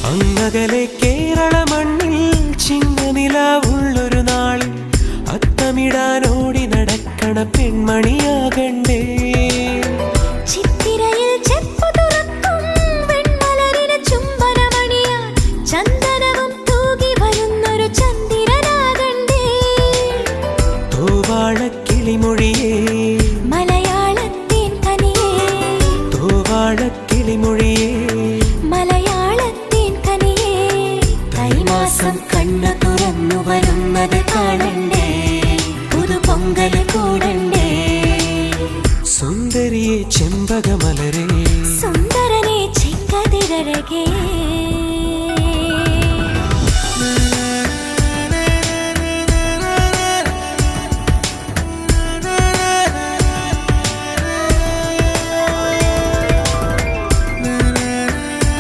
അങ്ങകലെ കേരള മണ്ണിൽ ചിങ്ങനിലാവുള്ളൊരു നാളിൽ അത്തമിടാനോടി നടക്കണ പെൺമണിയാകണ്ടേ. ചിത്തിരയിൽ ചെപ്പു തുറക്കും വെൺമലരിന് ചുംബനമണിയാൻ ചന്ദനവും തൂകി വരുന്നൊരു ചന്ദ്രനാകണ്ടേ. തോവാളക്കിളിമൊഴിയേ മലയാളത്തിൻ കനിയേ, തോവാളക്കിളിമൊഴിയേ മലയാളത്തിൻ കനിയേ. കൈമാസം കണ്ണു തുറന്നു വരുന്നത് കാണണ്ടേ, പുതുപൊങ്കല് കൂടണ്ടേ. സുന്ദരിയെ ചെമ്പകമലരേ, സുന്ദരനെ ചെങ്കതിരഴകേ.